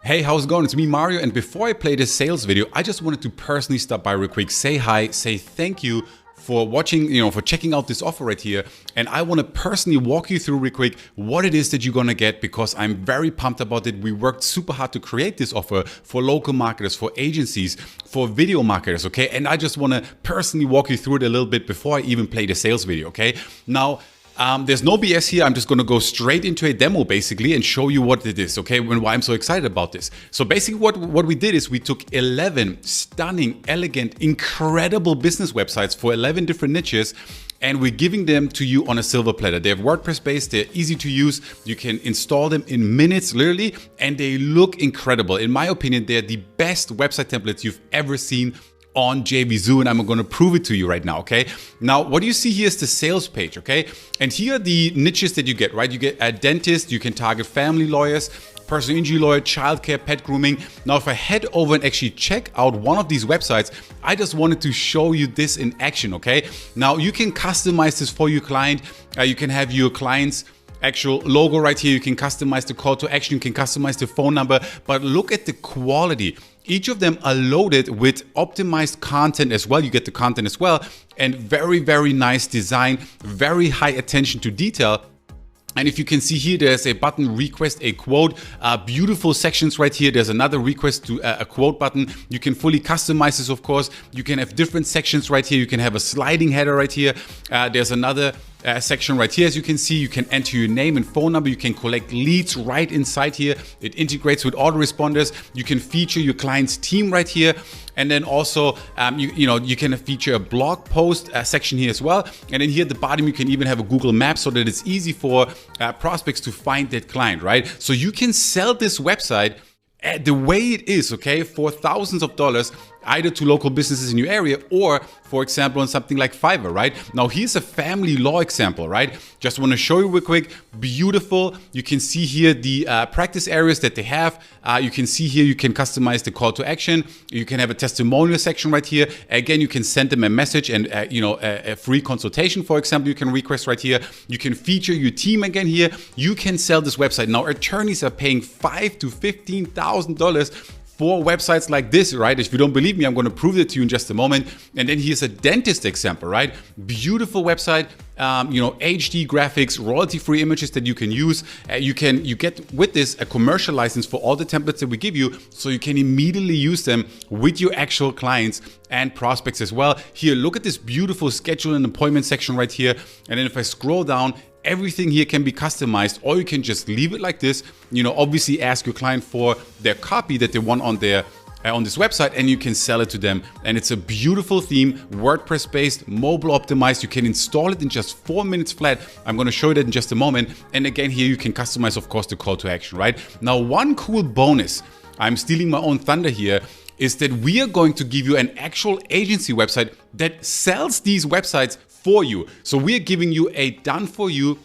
Hey, how's it going? It's me, Mario, and before I play this sales video, I just wanted to personally stop by real quick, say hi, say thank you for watching, for checking out this offer right here. And I want to personally walk you through real quick what it is that you're going to get, because I'm very pumped about it. We worked super hard to create this offer for local marketers, for agencies, for video marketers, okay? And I just want to personally walk you through it a little bit before I even play the sales video, okay? Now, there's no BS here. I'm just going to go straight into a demo basically and show you what it is, okay, and why I'm so excited about this. So basically what we did is we took 11 stunning, elegant, incredible business websites for 11 different niches, and we're giving them to you on a silver platter. They're WordPress based, they're easy to use, you can install them in minutes literally, and they look incredible. In my opinion, they're the best website templates you've ever seen on JVZoo, and I'm going to prove it to you right now, okay? Now, what you see here is the sales page, okay? And here are the niches that you get, right? You get a dentist, you can target family lawyers, personal injury lawyer, childcare, pet grooming. Now, if I head over and actually check out one of these websites, I just wanted to show you this in action, okay? Now, you can customize this for your client. You can have your client's actual logo right here. You can customize the call to action, you can customize the phone number, but look at the quality. Each of them are loaded with optimized content as well. You get the content as well, and very, very nice design, very high attention to detail. And if you can see here, there's a button, request a quote, beautiful sections right here. There's another request to a quote button. You can fully customize this, of course. You can have different sections right here. You can have a sliding header right here. There's another section right here. As you can see, you can enter your name and phone number. You can collect leads right inside here. It integrates with autoresponders. You can feature your client's team right here. And then also, you can feature a blog post section here as well. And then here at the bottom, you can even have a Google Maps so that it's easy for prospects to find that client, right? So you can sell this website the way it is, okay, for thousands of dollars, either to local businesses in your area or, for example, on something like Fiverr, right? Now, here's a family law example, right? Just want to show you real quick. Beautiful. You can see here the practice areas that they have. You can see here you can customize the call to action. You can have a testimonial section right here. Again, you can send them a message and a free consultation, for example, you can request right here. You can feature your team again here. You can sell this website. Now, attorneys are paying $5,000 to $15,000 for websites like this, right? If you don't believe me, I'm going to prove it to you in just a moment. And then here's a dentist example, right? Beautiful website, HD graphics, royalty-free images that you can use. You get with this a commercial license for all the templates that we give you, so you can immediately use them with your actual clients and prospects as well. Here, look at this beautiful schedule and appointment section right here. And then if I scroll down, everything here can be customized, or you can just leave it like this. Obviously ask your client for their copy that they want on their on this website, and you can sell it to them. And it's a beautiful theme, WordPress based, mobile optimized. You can install it in just 4 minutes flat. I'm going to show you that in just a moment. And again, here you can customize, of course, the call to action, right? Now, one cool bonus, I'm stealing my own thunder here, is that we are going to give you an actual agency website that sells these websites for you. So we are giving you a done for you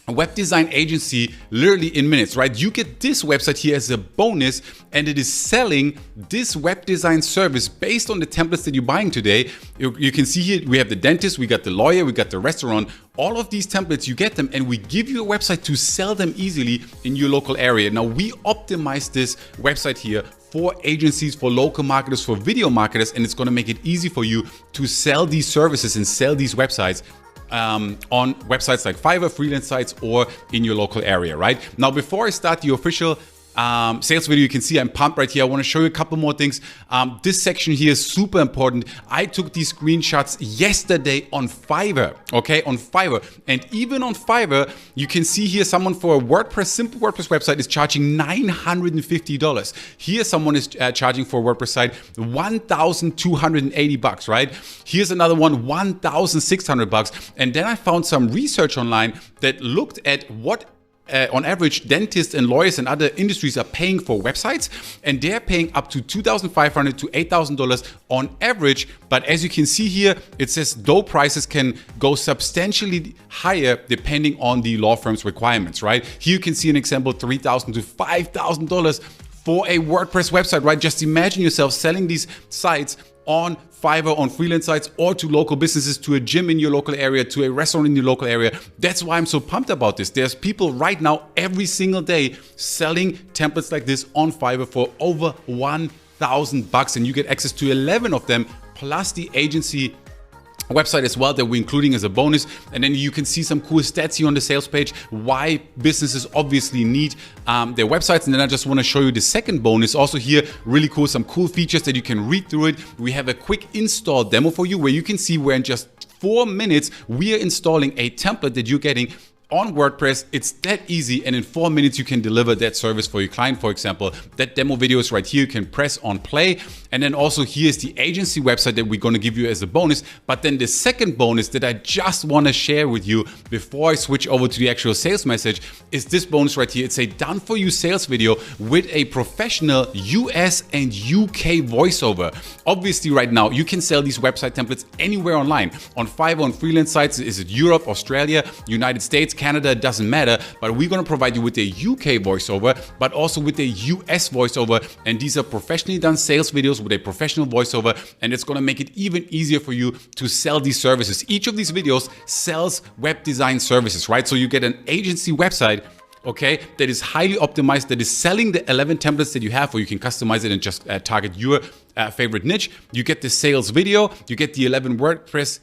web design agency literally in minutes, right? You get this website here as a bonus, and it is selling this web design service based on the templates that you're buying today. You can see here, we have the dentist, we got the lawyer, we got the restaurant. All of these templates, you get them, and we give you a website to sell them easily in your local area. Now, we optimize this website here for agencies, for local marketers, for video marketers, and it's going to make it easy for you to sell these services and sell these websites on websites like Fiverr, freelance sites, or in your local area, right? Now, before I start the official sales video, you can see I'm pumped right here. I want to show you a couple more things. This section here is super important. I took these screenshots yesterday on Fiverr, okay, on Fiverr. And even on Fiverr, you can see here someone for a simple WordPress website is charging $950. Here someone is charging for a WordPress site $1,280, right? Here's another one, $1,600. And then I found some research online that looked at what on average, dentists and lawyers and other industries are paying for websites, and they're paying up to $2,500 to $8,000 on average. But as you can see here, it says though prices can go substantially higher depending on the law firm's requirements, right? Here you can see an example, $3,000 to $5,000 for a WordPress website, right? Just imagine yourself selling these sites on Fiverr, on freelance sites, or to local businesses, to a gym in your local area, to a restaurant in your local area. That's why I'm so pumped about this. There's people right now every single day selling templates like this on Fiverr for over $1,000, and you get access to 11 of them plus the agency website as well that we're including as a bonus. And then you can see some cool stats here on the sales page, why businesses obviously need their websites. And then I just want to show you the second bonus also here, really cool, some cool features that you can read through it. We have a quick install demo for you where you can see where in just 4 minutes we are installing a template that you're getting on WordPress. It's that easy, and in 4 minutes you can deliver that service for your client. For example, that demo video is right here. You can press on play, and then also here's the agency website that we're going to give you as a bonus. But then the second bonus that I just want to share with you before I switch over to the actual sales message is this bonus right here. It's a done for you sales video with a professional US and UK voiceover. Obviously right now you can sell these website templates anywhere online, on Fiverr, on freelance sites. Is it Europe, Australia, United States, Canada, it doesn't matter, but we're going to provide you with a UK voiceover, but also with a US voiceover. And these are professionally done sales videos with a professional voiceover, and it's going to make it even easier for you to sell these services. Each of these videos sells web design services, right? So you get an agency website, okay, that is highly optimized, that is selling the 11 templates that you have, or you can customize it and just target your favorite niche. You get the sales video, you get the 11 WordPress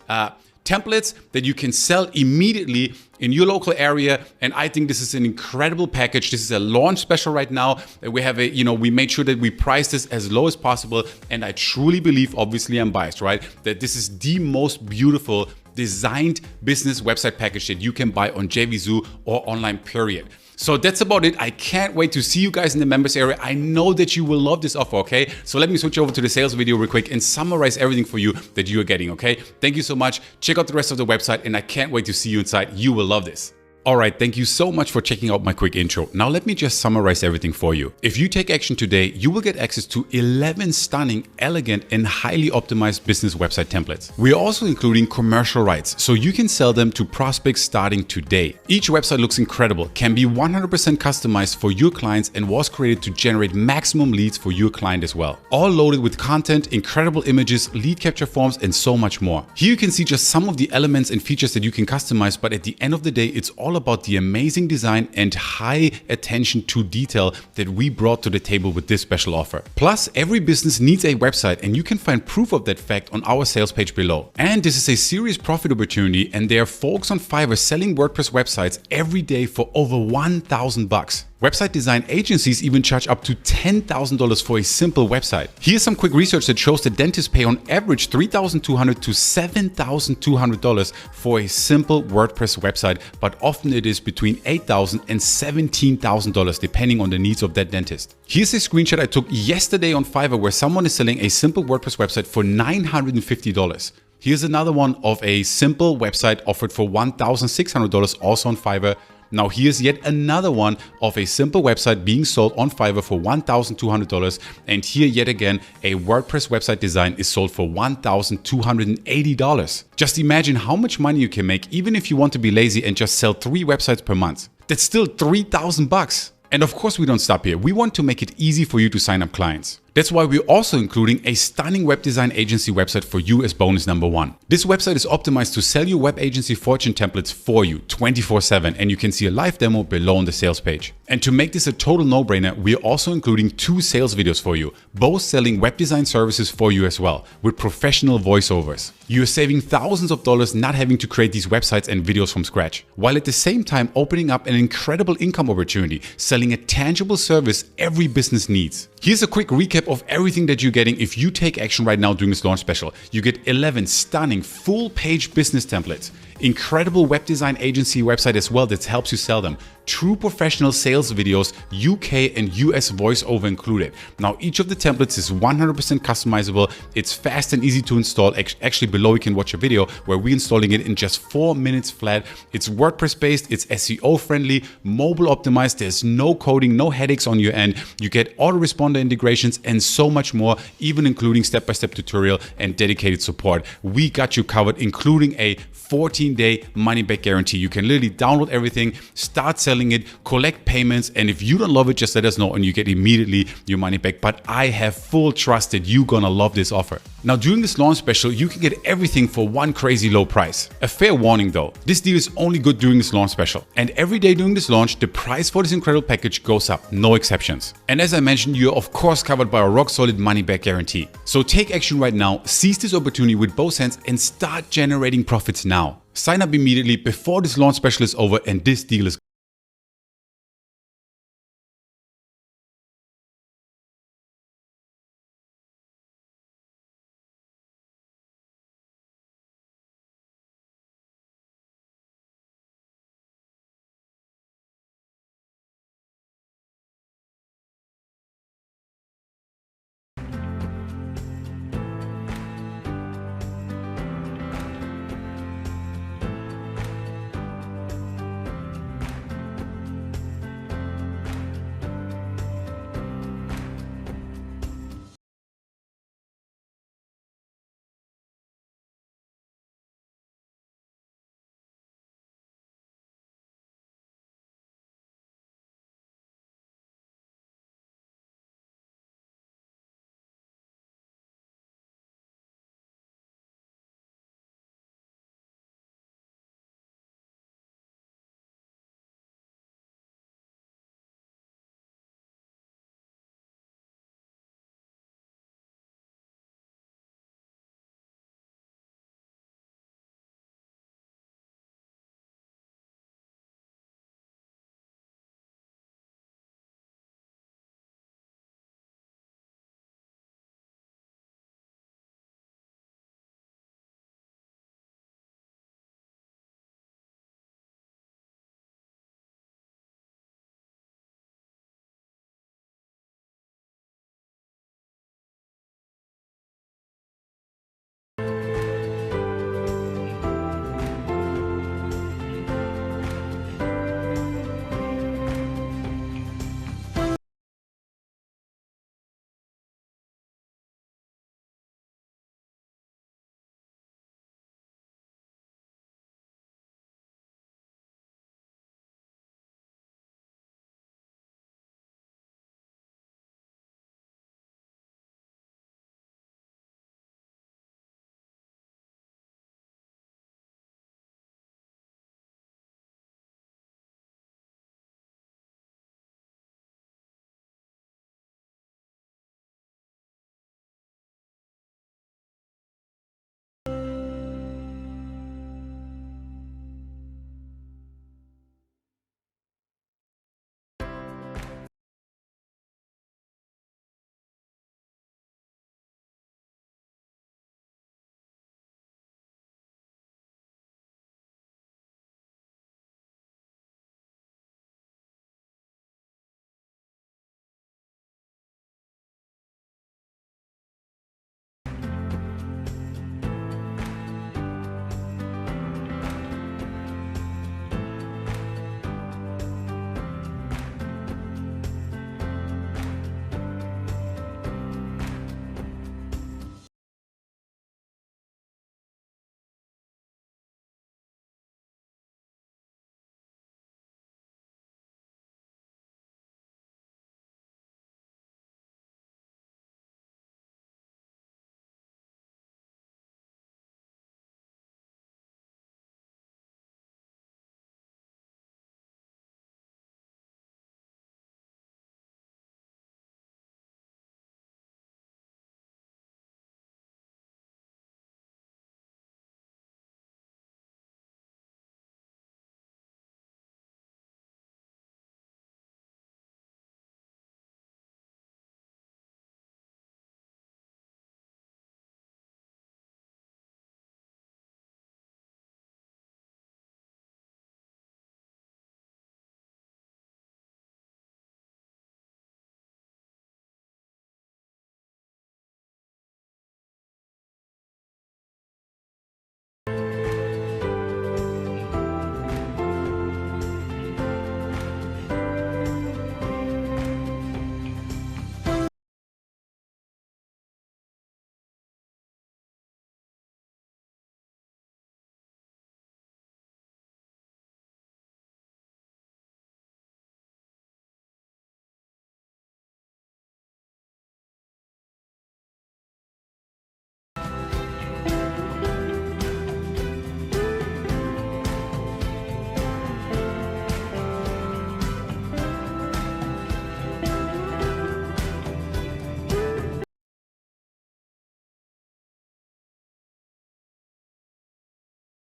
templates that you can sell immediately in your local area. And I think this is an incredible package. This is a launch special right now. We have we made sure that we price this as low as possible. And I truly believe, obviously I'm biased, right, that this is the most beautiful designed business website package that you can buy on JVZoo or online, period. So that's about it. I can't wait to see you guys in the members area. I know that you will love this offer, okay? So let me switch over to the sales video real quick and summarize everything for you that you are getting, okay? Thank you so much. Check out the rest of the website, and I can't wait to see you inside. You will love this. All right, thank you so much for checking out my quick intro. Now let me just summarize everything for you. If you take action today, you will get access to 11 stunning, elegant, and highly optimized business website templates. We are also including commercial rights, so you can sell them to prospects starting today. Each website looks incredible, can be 100% customized for your clients, and was created to generate maximum leads for your client as well. All loaded with content, incredible images, lead capture forms, and so much more. Here you can see just some of the elements and features that you can customize, but at the end of the day, it's all about the amazing design and high attention to detail that we brought to the table with this special offer. Plus, every business needs a website, and you can find proof of that fact on our sales page below. And this is a serious profit opportunity, and there are folks on Fiverr selling WordPress websites every day for over $1,000. Website design agencies even charge up to $10,000 for a simple website. Here's some quick research that shows that dentists pay on average $3,200 to $7,200 for a simple WordPress website, but often it is between $8,000 and $17,000 depending on the needs of that dentist. Here's a screenshot I took yesterday on Fiverr where someone is selling a simple WordPress website for $950. Here's another one of a simple website offered for $1,600 also on Fiverr. Now here's yet another one of a simple website being sold on Fiverr for $1,200, and here yet again a WordPress website design is sold for $1,280. Just imagine how much money you can make even if you want to be lazy and just sell 3 websites per month. That's still $3,000. And of course we don't stop here. We want to make it easy for you to sign up clients. That's why we're also including a stunning web design agency website for you as bonus number 1. This website is optimized to sell your web agency fortune templates for you 24/7, and you can see a live demo below on the sales page. And to make this a total no-brainer, we're also including 2 sales videos for you, both selling web design services for you as well, with professional voiceovers. You're saving thousands of dollars not having to create these websites and videos from scratch, while at the same time opening up an incredible income opportunity, selling a tangible service every business needs. Here's a quick recap of everything that you're getting if you take action right now during this launch special. You get 11 stunning full-page business templates, incredible web design agency website as well that helps you sell them, true professional sales videos, UK and US voiceover included. Now each of the templates is 100% customizable. It's fast and easy to install. Actually below you can watch a video where we're installing it in just 4 minutes flat. It's WordPress based, it's SEO friendly, mobile optimized, there's no coding, no headaches on your end. You get AutoResponder integrations and so much more, even including step-by-step tutorial and dedicated support. We got you covered, including a 14-day money-back guarantee. You can literally download everything, start selling it, collect payments, and if you don't love it, just let us know and you get immediately your money back. But I have full trust that you're gonna love this offer. Now during this launch special, you can get everything for one crazy low price. A fair warning though, this deal is only good during this launch special. And every day during this launch, the price for this incredible package goes up, no exceptions. And as I mentioned, you're of course covered by a rock solid money back guarantee. So take action right now, seize this opportunity with both hands and start generating profits now. Sign up immediately before this launch special is over and this deal is